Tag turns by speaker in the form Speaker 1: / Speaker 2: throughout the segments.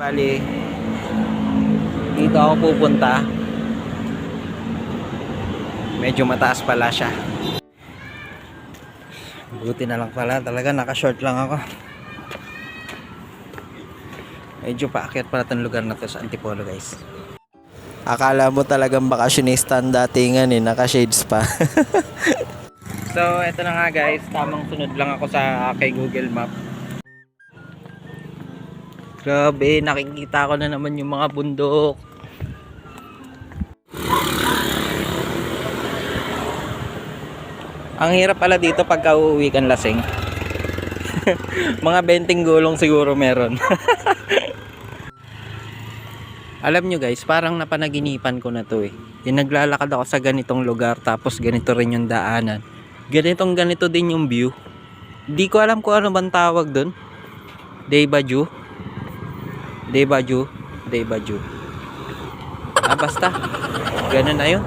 Speaker 1: Bali, dito ako pupunta. Medyo mataas pala siya. Buti na lang pala, talaga naka-short lang ako. Medyo paakyat pala itong lugar na to sa Antipolo, guys. Akala mo talagang bakasyonista ang datingan naka-shades pa. So, eto na nga guys, tamang sunod lang ako sa kay Google Map. Grabe, nakikita ko na naman yung mga bundok. Ang hirap pala dito pagka uuwi kang lasing. Mga 20 gulong siguro meron. Alam nyo guys, parang napanaginipan ko na to eh. Yung naglalakad ako sa ganitong lugar tapos ganito rin yung daanan. Ganito din yung view. Di ko alam kung ano bang tawag dun. Daybaju. Basta. Ganun na yun.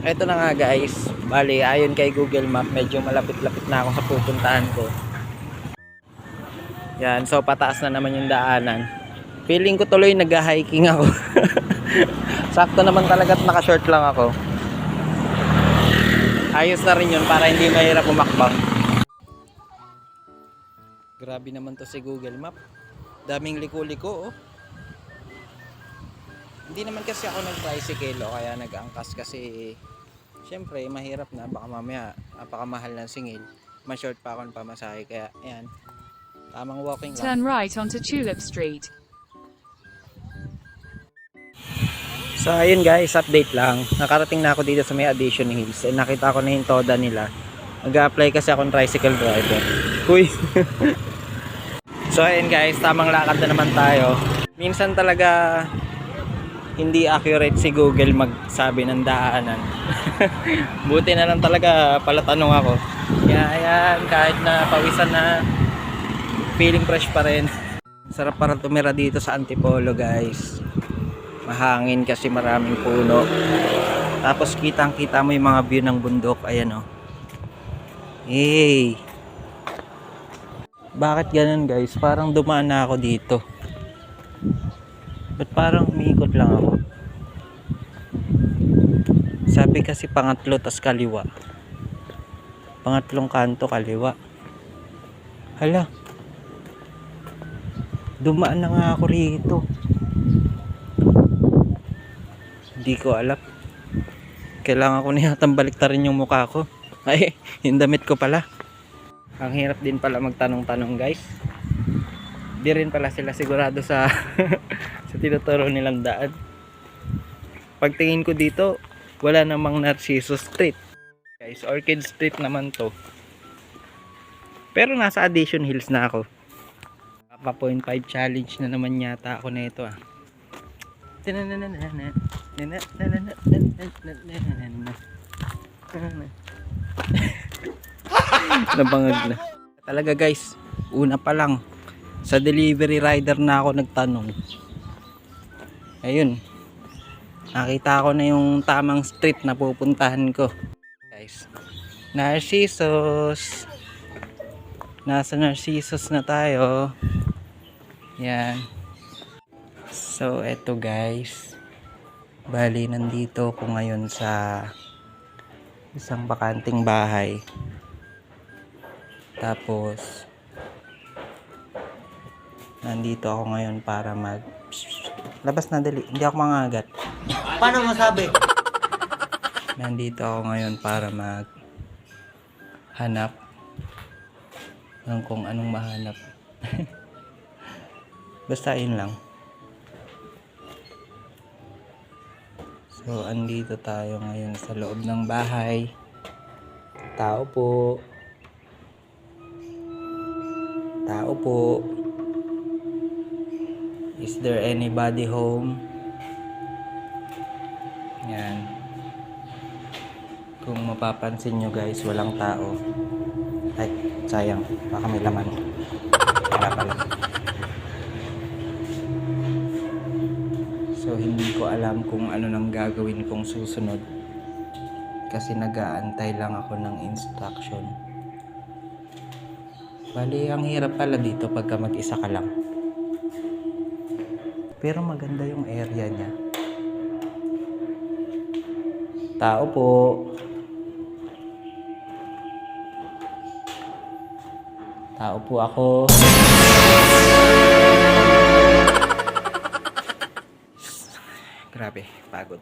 Speaker 1: Eto na nga guys. Bali, ayon kay Google Map, medyo malapit-lapit na ako sa pupuntahan ko. Yan, so pataas na naman yung daanan. Feeling ko tuloy nag-hiking ako. Sakto naman talaga at naka-short lang ako. Ayos na rin yun para hindi mahirap umakbang. Grabe naman to si Google Map. Daming liko-liko oh. Hindi naman kasi ako nag-tricycle o kaya nag-angkas kasi syempre mahirap na, baka mamaya napakamahal ng singil. Ma-short pa ako ng pamasahe kaya ayan. Tamang walking lang.
Speaker 2: Turn right onto Tulip Street.
Speaker 1: So ayun guys, update lang. Nakarating na ako dito sa may Addition Hills. Nakita ko na yung toda nila. Mag-a-apply kasi akong tricycle driver. Uy. So ayun guys, tamang lakad na naman tayo. Minsan talaga hindi accurate si Google magsabi ng daanan. Buti na lang talaga palatanong ako. Kaya ayan, kahit na pawisan na, feeling fresh pa rin. Sarap para tumira dito sa Antipolo guys. Mahangin kasi maraming puno. Tapos kitang kita mo yung mga view ng bundok. Ayan o. Hey. Bakit ganun guys? Parang dumaan na ako dito. Ba't parang umiikot lang ako? Sabi kasi pangatlo tas kaliwa. Pangatlong kanto kaliwa. Hala. Dumaan na nga ako rito. Hindi ko alam. Kailangan ko na yatang baliktarin yung mukha ko. Ay, yung damit ko pala. Ang hirap din pala magtanong-tanong guys. Di rin pala sila sigurado sa sa tinuturo nilang daan. Pagtingin ko dito, wala namang Narciso Street. Guys, Orchid Street naman to. Pero nasa Addition Hills na ako. Paka 0.5 challenge na naman yata ako na ito ah. Nabangag na. Talaga guys, una pa lang sa delivery rider na ako nagtanong. Ayun. Nakita ko na yung tamang street na pupuntahan ko. Guys, Narcissus. Nasa Narcissus na tayo. Yan. So eto guys. Bali nandito ko ngayon sa isang bakanting bahay. Tapos nandito ako ngayon para labas na dali, hindi ako mangagat.
Speaker 3: Paano masabi?
Speaker 1: Nandito ako ngayon para hanap ng kung anong mahanap. Basta yun lang. So andito tayo ngayon sa loob ng bahay. Tao po. Tao po. Is there anybody home? Yan. Kung mapapansin nyo guys, walang tao. Ay, sayang. Baka may laman. Wala pala. So, hindi ko alam kung ano nang gagawin kong susunod. Kasi nag-aantay lang ako ng instruction. Bali, ang hirap pala dito pagka mag-isa ka lang. Pero maganda yung area niya. Tao po. Tao po ako. Grabe, pagod.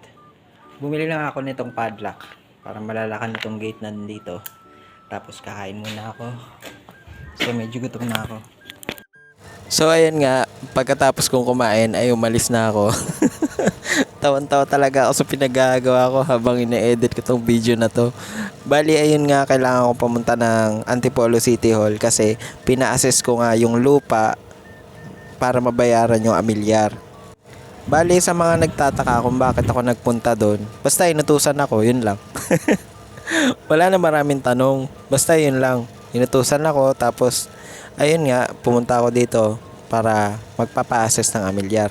Speaker 1: Bumili lang ako nitong padlock para malalakan itong gate na nandito. Tapos kakain muna ako. So medyo gutom na ako. So ayan nga, pagkatapos kong kumain ay umalis na ako. Tawan-tawa talaga ako sa pinagagawa ko habang ine-edit ko tong video na to. Bali ayun nga, kailangan ko pumunta ng Antipolo City Hall kasi pina-assess ko nga yung lupa para mabayaran yung amilyar. Bali sa mga nagtataka kung bakit ako nagpunta doon, basta inutusan ako, yun lang. Wala na maraming tanong, basta yun lang. Inutusan ako, tapos ayun nga, pumunta ako dito para magpapa-assess ng amilyar.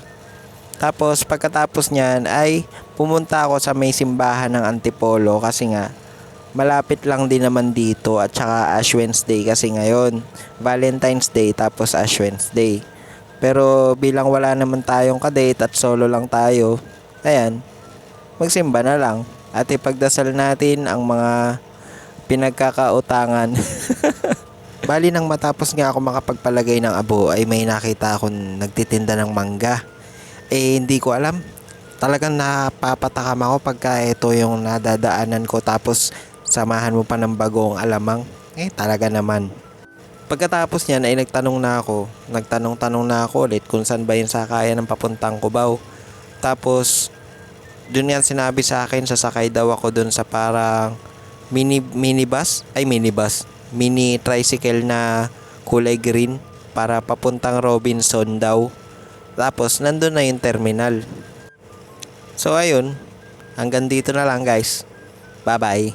Speaker 1: Tapos pagkatapos niyan ay pumunta ako sa may simbahan ng Antipolo kasi nga malapit lang din naman dito, at saka Ash Wednesday kasi ngayon, Valentine's Day tapos Ash Wednesday. Pero bilang wala naman tayong kadate at solo lang tayo, ayan, magsimba na lang at ipagdasal natin ang mga pinagkakautangan. Bali nang matapos nga ako makapagpalagay ng abo ay may nakita akong nagtitinda ng mangga. Hindi ko alam. Talagang napapatakam ako pagka ito yung nadadaanan ko, tapos samahan mo pa ng bagong alamang. Talaga naman. Pagkatapos niyan ay nagtanong-tanong na ako ulit kung saan ba yung sakayan ng papuntang Cubao. Tapos dun yan sinabi sa akin, sasakay daw ako dun sa parang mini tricycle na kulay green para papuntang Robinson daw. Tapos nandun na yung terminal. So ayun, hanggang dito na lang guys. Bye bye.